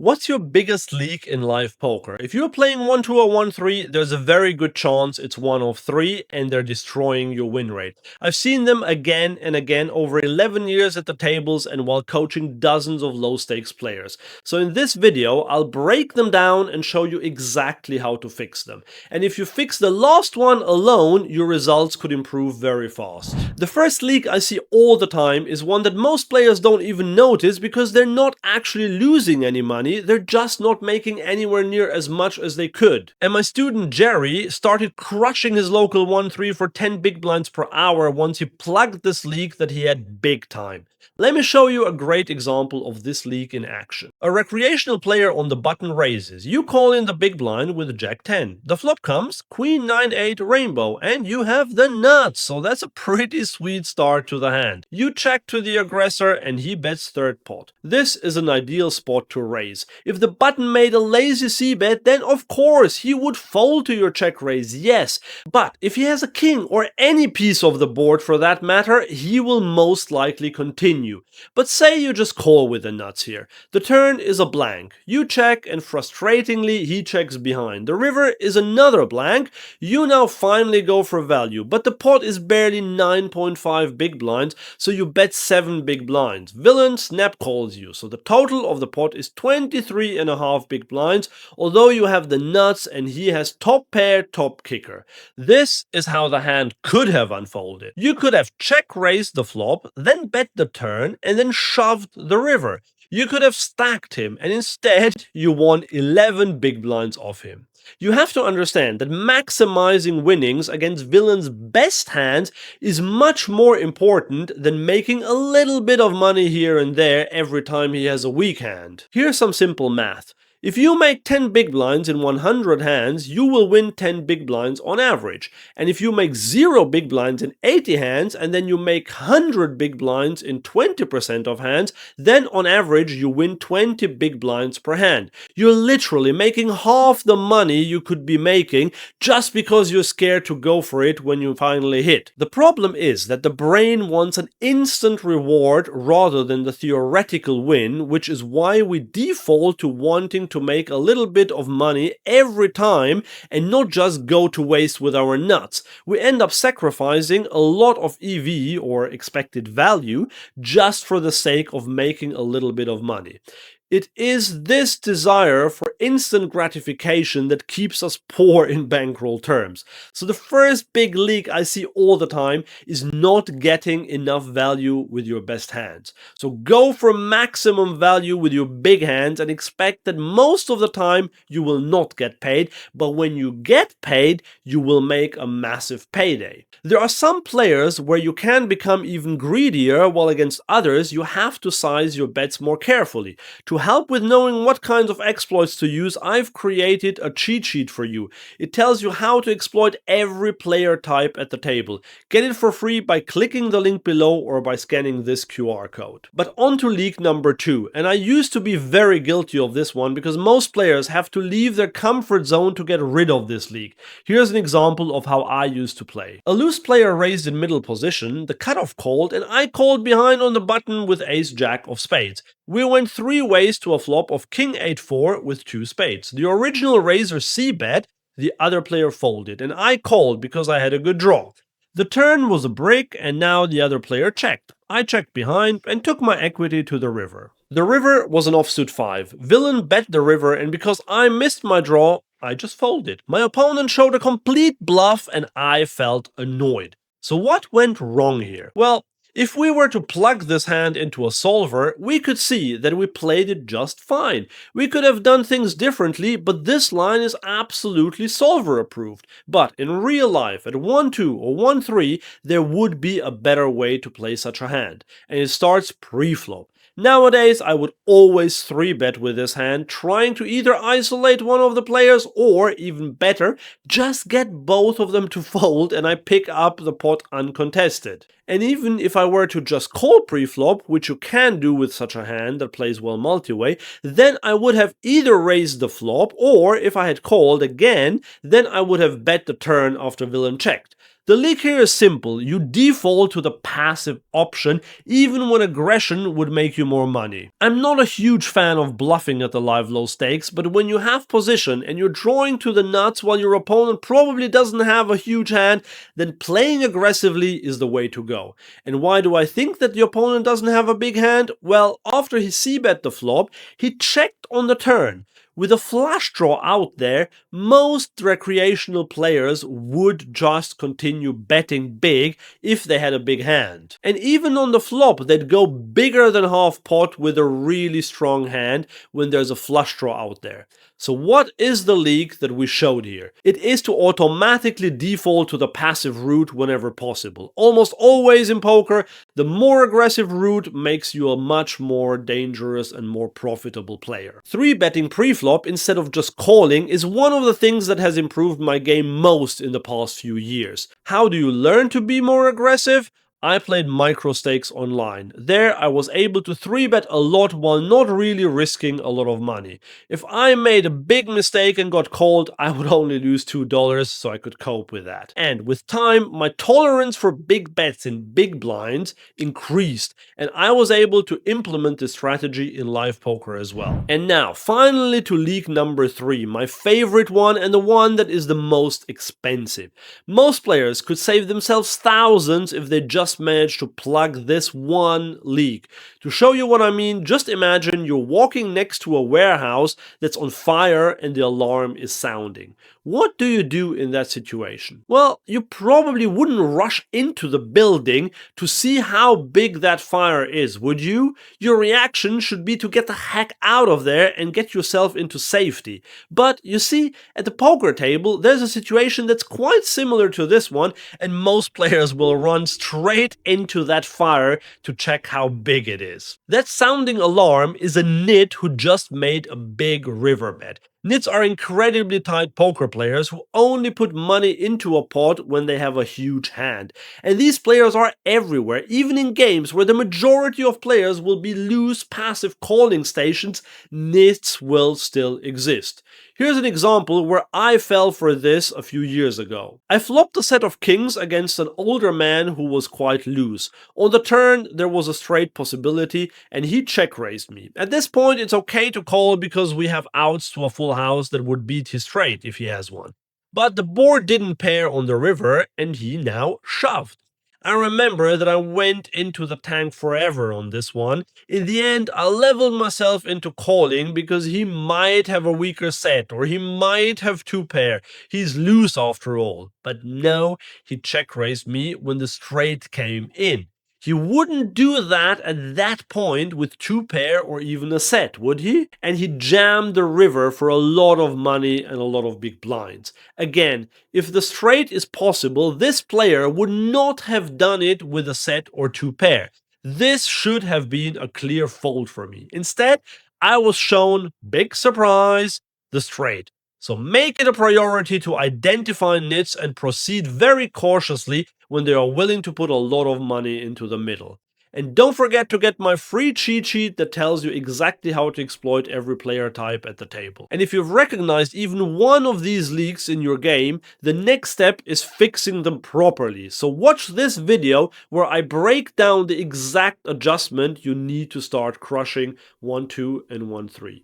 What's your biggest leak in live poker? If you're playing 1-2 or 1-3, there's a very good chance it's one of three and they're destroying your win rate. I've seen them again and again over 11 years at the tables and while coaching dozens of low stakes players. So in this video, I'll break them down and show you exactly how to fix them. And if you fix the last one alone, your results could improve very fast. The first leak I see all the time is one that most players don't even notice because they're not actually losing any money. They're just not making anywhere near as much as they could. And my student Jerry started crushing his local 1-3 for 10 big blinds per hour once he plugged this leak that he had big time. Let me show you a great example of this leak in action. A recreational player on the button raises. You call in the big blind with Jack 10. The flop comes Queen 9-8 rainbow and you have the nuts. So that's a pretty sweet start to the hand. You check to the aggressor and he bets third pot. This is an ideal spot to raise. If the button made a lazy c-bet, then of course he would fold to your check raise, yes. But if he has a king or any piece of the board for that matter, he will most likely continue. But say you just call with the nuts here. The turn is a blank. You check and frustratingly he checks behind. The river is another blank. You now finally go for value, but the pot is barely 9.5 big blinds, so you bet 7 big blinds. Villain snap calls you, so the total of the pot is 23.5 big blinds, although you have the nuts and he has top pair, top kicker. This is how the hand could have unfolded. You could have check raised the flop, then bet the turn, and then shoved the river. You could have stacked him, and instead you won 11 big blinds off him. You have to understand that maximizing winnings against villain's best hands is much more important than making a little bit of money here and there every time he has a weak hand. Here's some simple math. If you make 10 big blinds in 100 hands, you will win 10 big blinds on average. And if you make 0 big blinds in 80 hands and then you make 100 big blinds in 20% of hands, then on average you win 20 big blinds per hand. You're literally making half the money you could be making just because you're scared to go for it when you finally hit. The problem is that the brain wants an instant reward rather than the theoretical win, which is why we default to wanting to make a little bit of money every time and not just go to waste with our nuts. We end up sacrificing a lot of EV or expected value just for the sake of making a little bit of money. It is this desire for instant gratification that keeps us poor in bankroll terms. So the first big leak I see all the time is not getting enough value with your best hands. So go for maximum value with your big hands and expect that most of the time you will not get paid, but when you get paid, you will make a massive payday. There are some players where you can become even greedier, while against others you have to size your bets more carefully. To help with knowing what kinds of exploits to use, I've created a cheat sheet for you. It tells you how to exploit every player type at the table. Get it for free by clicking the link below or by scanning this QR code. But on to leak number 2, and I used to be very guilty of this one because most players have to leave their comfort zone to get rid of this leak. Here's an example of how I used to play. A loose player raised in middle position, the cutoff called, and I called behind on the button with ace-jack of spades. We went 3 ways to a flop of king 8-4 with 2 spades. The original raiser c-bet, the other player folded, and I called because I had a good draw. The turn was a brick and now the other player checked. I checked behind and took my equity to the river. The river was an offsuit 5. Villain bet the river and because I missed my draw, I just folded. My opponent showed a complete bluff and I felt annoyed. So what went wrong here? Well, if we were to plug this hand into a solver, we could see that we played it just fine. We could have done things differently, but this line is absolutely solver approved. But in real life, at 1-2 or 1-3, there would be a better way to play such a hand. And it starts pre-flop. Nowadays, I would always 3-bet with this hand, trying to either isolate one of the players or, even better, just get both of them to fold and I pick up the pot uncontested. And even if I were to just call pre-flop, which you can do with such a hand that plays well multi-way, then I would have either raised the flop or, if I had called again, then I would have bet the turn after villain checked. The leak here is simple. You default to the passive option even when aggression would make you more money. I'm not a huge fan of bluffing at the live low stakes, but when you have position and you're drawing to the nuts while your opponent probably doesn't have a huge hand, then playing aggressively is the way to go. And why do I think that the opponent doesn't have a big hand? Well, after he c-bet the flop, he checked on the turn. With a flush draw out there, most recreational players would just continue betting big if they had a big hand. And even on the flop, they'd go bigger than half pot with a really strong hand when there's a flush draw out there. So what is the leak that we showed here? It is to automatically default to the passive route whenever possible. Almost always in poker, the more aggressive route makes you a much more dangerous and more profitable player. 3-betting pre-flop instead of just calling is one of the things that has improved my game most in the past few years. How do you learn to be more aggressive? I played micro stakes online. There I was able to 3-bet a lot while not really risking a lot of money. If I made a big mistake and got called, I would only lose $2, so I could cope with that. And with time, my tolerance for big bets in big blinds increased, and I was able to implement this strategy in live poker as well. And now, finally to leak number 3, my favorite one and the one that is the most expensive. Most players could save themselves thousands if they just managed to plug this one leak. To show you what I mean, just imagine you're walking next to a warehouse that's on fire and the alarm is sounding. What do you do in that situation? Well, you probably wouldn't rush into the building to see how big that fire is, would you? Your reaction should be to get the heck out of there and get yourself into safety. But you see, at the poker table, there's a situation that's quite similar to this one, and most players will run straight into that fire to check how big it is. That sounding alarm is a nit who just made a big river bet. Nits are incredibly tight poker players who only put money into a pot when they have a huge hand. And these players are everywhere, even in games where the majority of players will be loose passive calling stations, nits will still exist. Here's an example where I fell for this a few years ago. I flopped a set of kings against an older man who was quite loose. On the turn, there was a straight possibility and he check-raised me. At this point, it's okay to call because we have outs to a full house that would beat his straight if he has one. But the board didn't pair on the river and he now shoved. I remember that I went into the tank forever on this one. In the end, I leveled myself into calling because he might have a weaker set or he might have 2-pair. He's loose after all. But no, he check-raised me when the straight came in. He wouldn't do that at that point with 2-pair or even a set, would he? And he jammed the river for a lot of money and a lot of big blinds. Again, if the straight is possible, this player would not have done it with a set or 2-pair. This should have been a clear fold for me. Instead, I was shown, big surprise, the straight. So make it a priority to identify nits and proceed very cautiously when they are willing to put a lot of money into the middle. And don't forget to get my free cheat sheet that tells you exactly how to exploit every player type at the table. And if you've recognized even one of these leaks in your game, the next step is fixing them properly. So watch this video where I break down the exact adjustment you need to start crushing 1-2 and 1-3.